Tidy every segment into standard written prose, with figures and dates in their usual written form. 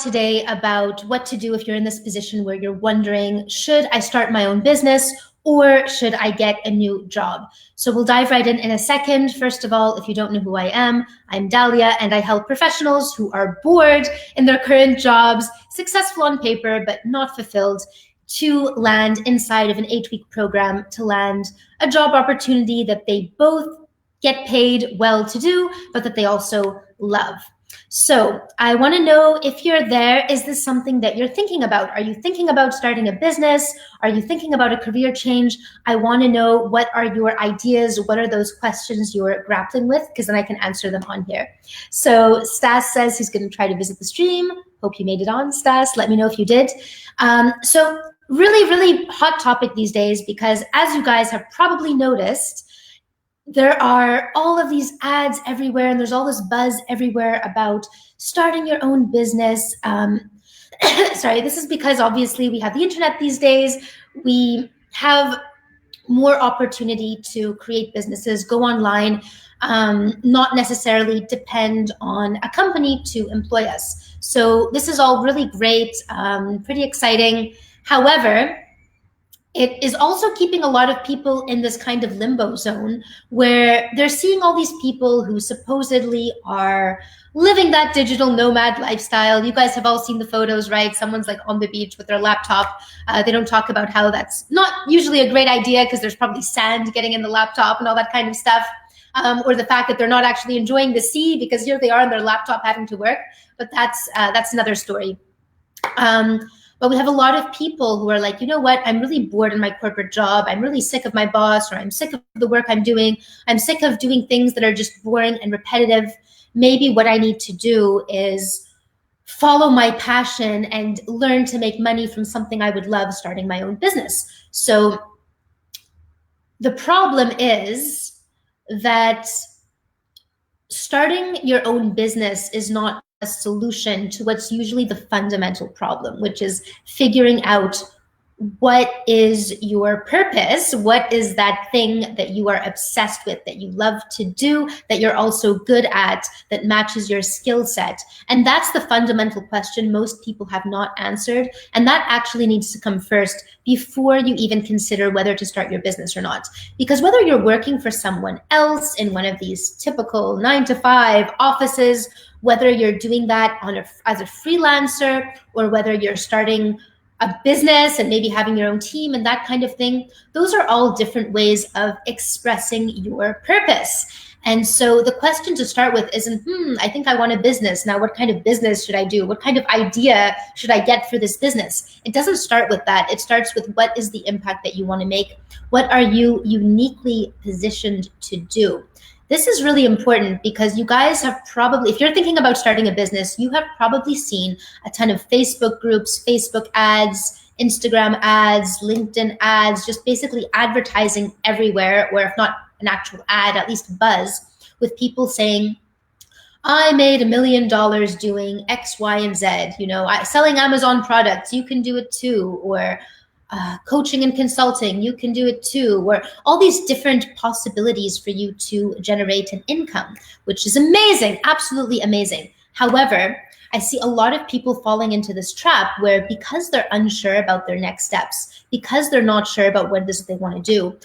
today about what to do if you're in this position where you're wondering, should I start my own business or should I get a new job? So we'll dive right in a second. First of all, if you don't know who I am, I'm Dahlia, and I help professionals who are bored in their current jobs, successful on paper, but not fulfilled, to land inside of an 8-week program to land a job opportunity that they both get paid well to do, but that they also love. So I want to know if you're there, is this something that you're thinking about? Are you thinking about starting a business? Are you thinking about a career change? I want to know, what are your ideas? What are those questions you're grappling with? Because then I can answer them on here. So Stas says he's going to try to visit the stream. Hope you made it on, Stas. Let me know if you did. So really hot topic these days, because as you guys have probably noticed, there are all of these ads everywhere, and there's all this buzz everywhere about starting your own business. Sorry, this is because obviously we have the internet these days. We have more opportunity to create businesses, go online, not necessarily depend on a company to employ us. So this is all really great, pretty exciting. However, it is also keeping a lot of people in this kind of limbo zone where they're seeing all these people who supposedly are living that digital nomad lifestyle. You guys have all seen the photos, right? Someone's like on the beach with their laptop. They don't talk about how that's not usually a great idea because there's probably sand getting in the laptop and all that kind of stuff. Or the fact that they're not actually enjoying the sea because here they are on their laptop having to work. But that's another story. But we have a lot of people who are like, you know what, I'm really bored in my corporate job. I'm really sick of my boss, or I'm sick of the work I'm doing. I'm sick of doing things that are just boring and repetitive. Maybe what I need to do is follow my passion and learn to make money from something I would love, starting my own business. So the problem is that starting your own business is not a solution to what's usually the fundamental problem, which is figuring out what is your purpose, what is that thing that you are obsessed with, that you love to do, that you're also good at, that matches your skill set. And that's the fundamental question most people have not answered. And that actually needs to come first before you even consider whether to start your business or not. Because whether you're working for someone else in one of these typical 9-to-5 offices, whether you're doing that as a freelancer, or whether you're starting a business and maybe having your own team and that kind of thing, those are all different ways of expressing your purpose. And so the question to start with isn't, I think I want a business. Now, what kind of business should I do? What kind of idea should I get for this business? It doesn't start with that. It starts with, what is the impact that you want to make? What are you uniquely positioned to do? This is really important because you guys have probably, if you're thinking about starting a business, you have probably seen a ton of Facebook groups, Facebook ads, Instagram ads, LinkedIn ads, just basically advertising everywhere, or if not an actual ad, at least buzz, with people saying, I made $1 million doing X, Y, and Z, selling Amazon products, you can do it too, or coaching and consulting, you can do it too, or all these different possibilities for you to generate an income, which is amazing, absolutely amazing. However, I see a lot of people falling into this trap where, because they're unsure about their next steps, because they're not sure about what it is that they want to do,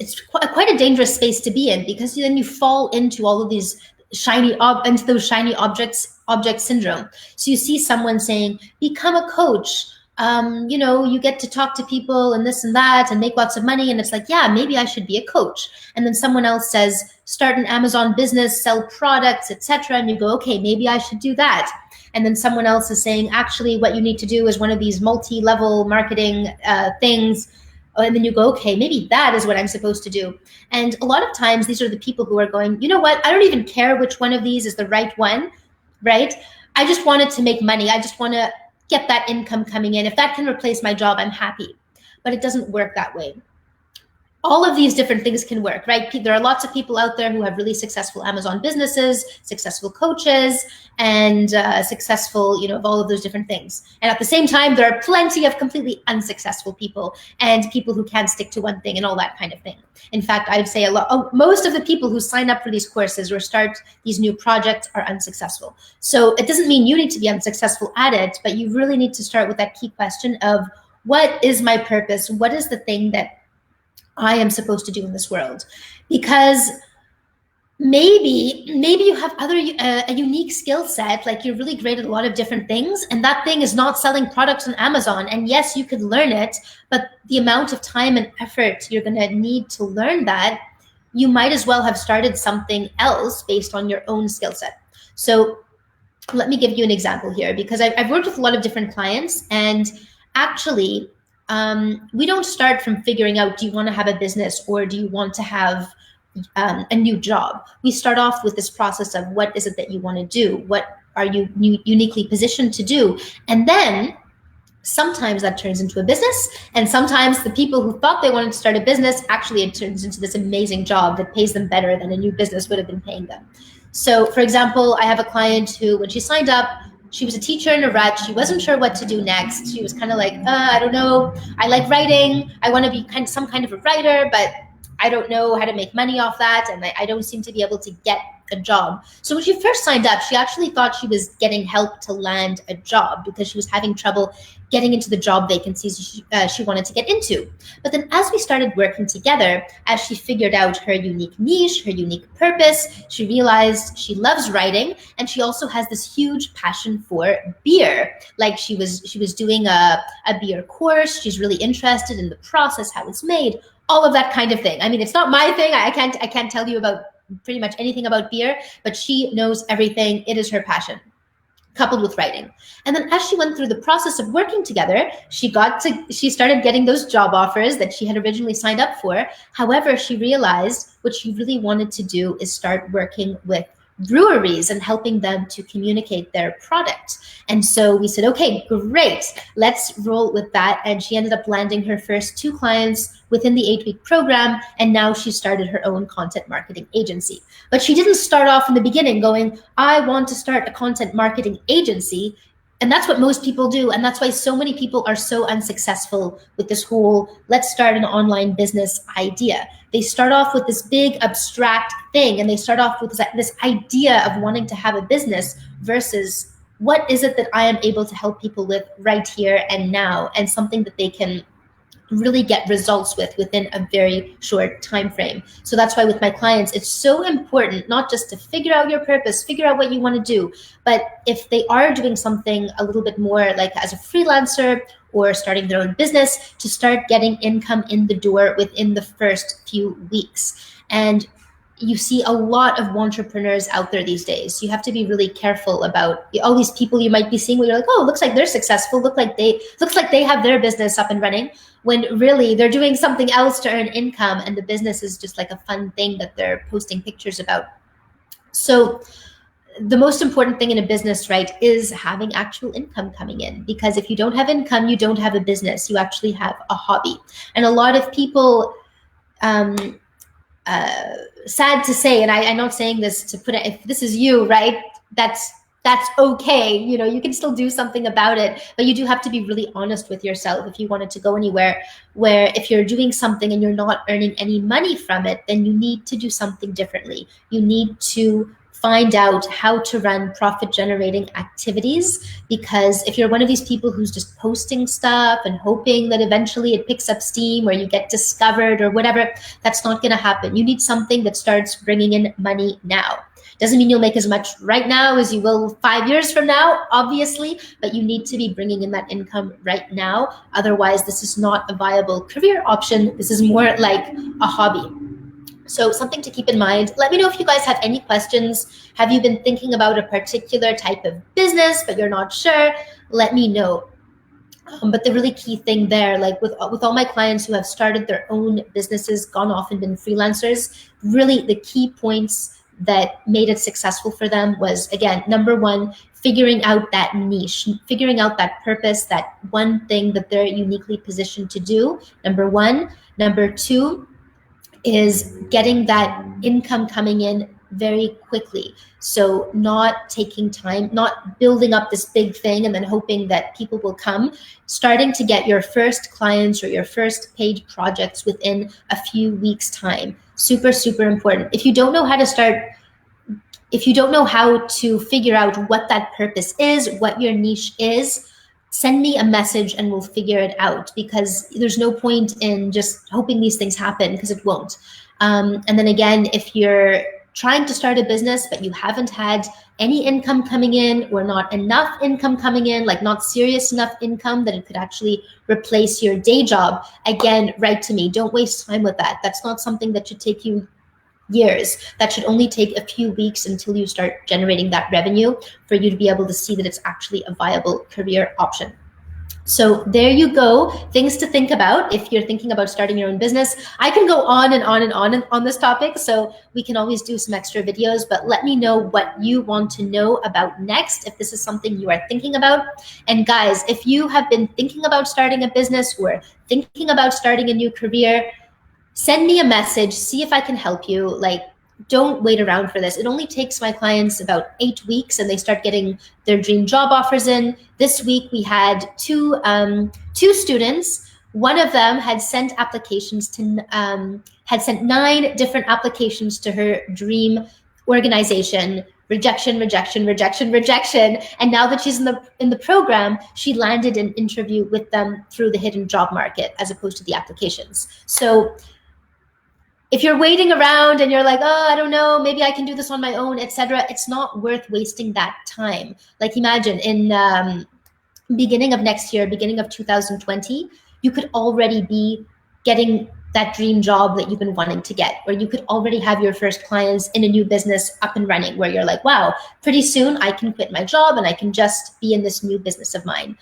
it's quite a dangerous space to be in, because then you fall into all of these shiny object syndrome. So you see someone saying, become a coach, you get to talk to people and this and that and make lots of money. And it's like, yeah, maybe I should be a coach. And then someone else says, start an Amazon business, sell products, etc. And you go, okay, maybe I should do that. And then someone else is saying, actually, what you need to do is one of these multi-level marketing things. And then you go, okay, maybe that is what I'm supposed to do. And a lot of times these are the people who are going, you know what? I don't even care which one of these is the right one, right? I just wanted to make money. I just want to get that income coming in. If that can replace my job, I'm happy. But it doesn't work that way. all of these different things can work, right? There are lots of people out there who have really successful Amazon businesses, successful coaches, and successful, of all of those different things. And at the same time, there are plenty of completely unsuccessful people and people who can't stick to one thing and all that kind of thing. In fact, I'd say most of the people who sign up for these courses or start these new projects are unsuccessful. So it doesn't mean you need to be unsuccessful at it, but you really need to start with that key question of, what is my purpose? What is the thing that I am supposed to do in this world? Because maybe you have a unique skill set, like you're really great at a lot of different things, and that thing is not selling products on Amazon. And yes, you could learn it, but the amount of time and effort you're going to need to learn that, you might as well have started something else based on your own skill set. So let me give you an example here, because I've worked with a lot of different clients, and actually, we don't start from figuring out, do you want to have a business or do you want to have a new job? We start off with this process of, what is it that you want to do? What are you uniquely positioned to do? And then sometimes that turns into a business, and sometimes the people who thought they wanted to start a business, actually it turns into this amazing job that pays them better than a new business would have been paying them. So for example, I have a client who, when she signed up, she was a teacher in a rut. She wasn't sure what to do next. She was kind of like, I don't know. I like writing. I want to be some kind of a writer, but I don't know how to make money off that. And I don't seem to be able to get a job. So when she first signed up, she actually thought she was getting help to land a job, because she was having trouble getting into the job vacancies she wanted to get into. But then as we started working together, as she figured out her unique niche, her unique purpose, she realized she loves writing, and she also has this huge passion for beer. Like she was doing a beer course. She's really interested in the process, how it's made, all of that kind of thing. I mean, it's not my thing. I can't tell you about pretty much anything about beer, but she knows everything. It is her passion, coupled with writing. And then as she went through the process of working together, she started getting those job offers that she had originally signed up for. However, she realized what she really wanted to do is start working with breweries and helping them to communicate their product. And so we said, okay, great, let's roll with that. And she ended up landing her first 2 clients within the 8-week program. And now she started her own content marketing agency. But she didn't start off in the beginning going, I want to start a content marketing agency. And that's what most people do. And that's why so many people are so unsuccessful with this whole, let's start an online business idea. They start off with this big abstract thing, and they start off with this idea of wanting to have a business versus, what is it that I am able to help people with right here and now, and something that they can really get results within a very short time frame. So that's why with my clients, it's so important not just to figure out your purpose, figure out what you want to do, but if they are doing something a little bit more like as a freelancer or starting their own business, to start getting income in the door within the first few weeks. And you see a lot of entrepreneurs out there these days. You have to be really careful about all these people you might be seeing where you're like, oh, looks like they're successful. Looks like they have their business up and running, when really they're doing something else to earn income, and the business is just like a fun thing that they're posting pictures about. So the most important thing in a business, right, is having actual income coming in. Because if you don't have income, you don't have a business. You actually have a hobby. And a lot of people, sad to say, and I'm not saying this to put it, if this is you, right, that's okay. You can still do something about it, but you do have to be really honest with yourself if you wanted to go anywhere. Where if you're doing something and you're not earning any money from it, then you need to do something differently. You need to find out how to run profit generating activities, because if you're one of these people who's just posting stuff and hoping that eventually it picks up steam or you get discovered or whatever, that's not going to happen. You need something that starts bringing in money now. Doesn't mean you'll make as much right now as you will 5 years from now, obviously, but you need to be bringing in that income right now. Otherwise, this is not a viable career option. This is more like a hobby. So something to keep in mind. Let me know if you guys have any questions. Have you been thinking about a particular type of business, but you're not sure? Let me know. But the really key thing there, like with all my clients who have started their own businesses, gone off and been freelancers, really the key points that made it successful for them was, again, number one, figuring out that niche, figuring out that purpose, that one thing that they're uniquely positioned to do, number one. Number two, is getting that income coming in very quickly. So not taking time, not building up this big thing and then hoping that people will come, starting to get your first clients or your first paid projects within a few weeks' time. Super, super important. If you don't know how to start, if you don't know how to figure out what that purpose is, what your niche is, send me a message and we'll figure it out, because there's no point in just hoping these things happen, because it won't. And then again, if you're trying to start a business but you haven't had any income coming in, or not enough income coming in, like not serious enough income that it could actually replace your day job, again, write to me. Don't waste time with that. That's not something that should take you years. That should only take a few weeks until you start generating that revenue for you to be able to see that it's actually a viable career option. So there you go. Things to think about if you're thinking about starting your own business. I can go on and on and on this topic, so we can always do some extra videos, but let me know what you want to know about next, if this is something you are thinking about. And guys, if you have been thinking about starting a business or thinking about starting a new career, send me a message, see if I can help you. Like, don't wait around for this. It only takes my clients about 8 weeks and they start getting their dream job offers in. This week we had two students. One of them had sent applications to had sent 9 different applications to her dream organization. Rejection. And now that she's in the program, she landed an interview with them through the hidden job market as opposed to the applications. So if you're waiting around and you're like, oh, I don't know, maybe I can do this on my own, etc., it's not worth wasting that time. Like, imagine in beginning of next year, beginning of 2020, you could already be getting that dream job that you've been wanting to get, or you could already have your first clients in a new business up and running, where you're like, wow, pretty soon I can quit my job and I can just be in this new business of mine.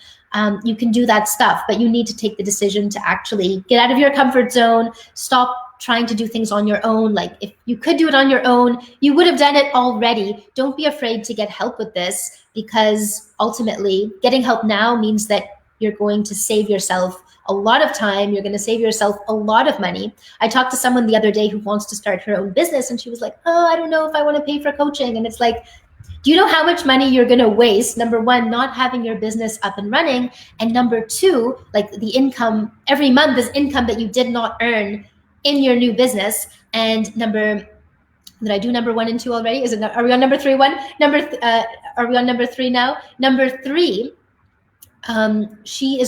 You can do that stuff, but you need to take the decision to actually get out of your comfort zone, stop trying to do things on your own. Like, if you could do it on your own, you would have done it already. Don't be afraid to get help with this, because ultimately getting help now means that you're going to save yourself a lot of time. You're going to save yourself a lot of money. I talked to someone the other day who wants to start her own business, and she was like, oh, I don't know if I want to pay for coaching. And it's like, do you know how much money you're going to waste? Number one, not having your business up and running. And number two, like, the income every month is income that you did not earn in your new business. And did I do number 1 and 2 already? Are we on number 3? Are we on number 3 now? Number 3, she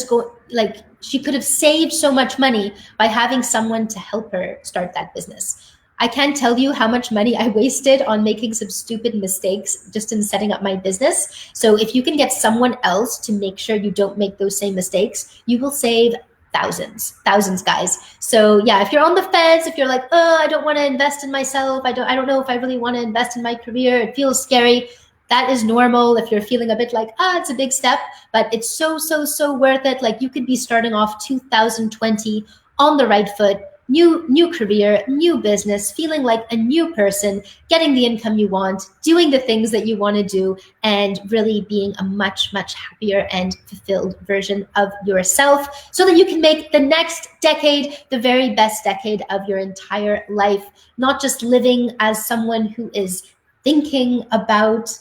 could have saved so much money by having someone to help her start that business. I can't tell you how much money I wasted on making some stupid mistakes just in setting up my business. So if you can get someone else to make sure you don't make those same mistakes, you will save thousands, guys. So yeah, if you're on the fence, if you're like, oh, I don't want to invest in myself, I don't know if I really want to invest in my career, it feels scary, that is normal. If you're feeling a bit like, it's a big step, but it's so worth it. Like, you could be starting off 2020 on the right foot, new career, new business, feeling like a new person, getting the income you want, doing the things that you want to do, and really being a much happier and fulfilled version of yourself, so that you can make the next decade the very best decade of your entire life, not just living as someone who is thinking about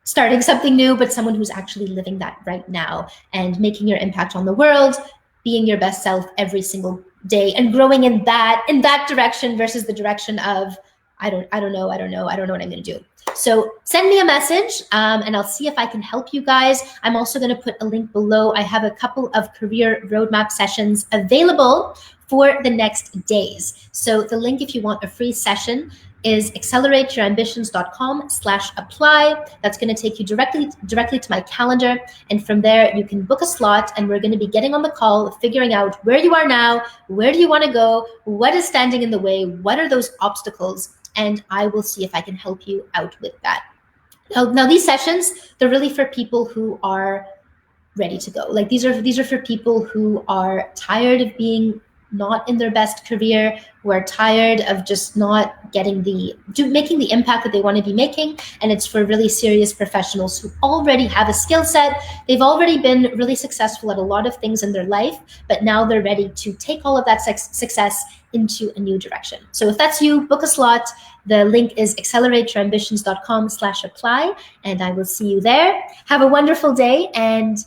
starting something new, but someone who's actually living that right now and making your impact on the world, being your best self every single day, and growing in that direction versus the direction of, I don't know what I'm going to do. So send me a message and I'll see if I can help you guys. I'm also going to put a link below. I have a couple of career roadmap sessions available for the next days. So the link, if you want a free session, is accelerateYourAmbitions.com/apply. That's going to take you directly to my calendar. And from there, you can book a slot, and we're going to be getting on the call, figuring out where you are now, where do you want to go, what is standing in the way, what are those obstacles, and I will see if I can help you out with that. Now these sessions, they're really for people who are ready to go. Like, these are for people who are tired of being not in their best career, who are tired of just not making the impact that they want to be making. And it's for really serious professionals who already have a skill set. They've already been really successful at a lot of things in their life, but now they're ready to take all of that success into a new direction. So if that's you, book a slot. The link is accelerateyourambitions.com/apply, and I will see you there. Have a wonderful day, and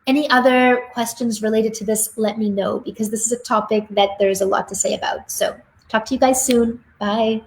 any other questions related to this, let me know, because this is a topic that there's a lot to say about. So talk to you guys soon. Bye.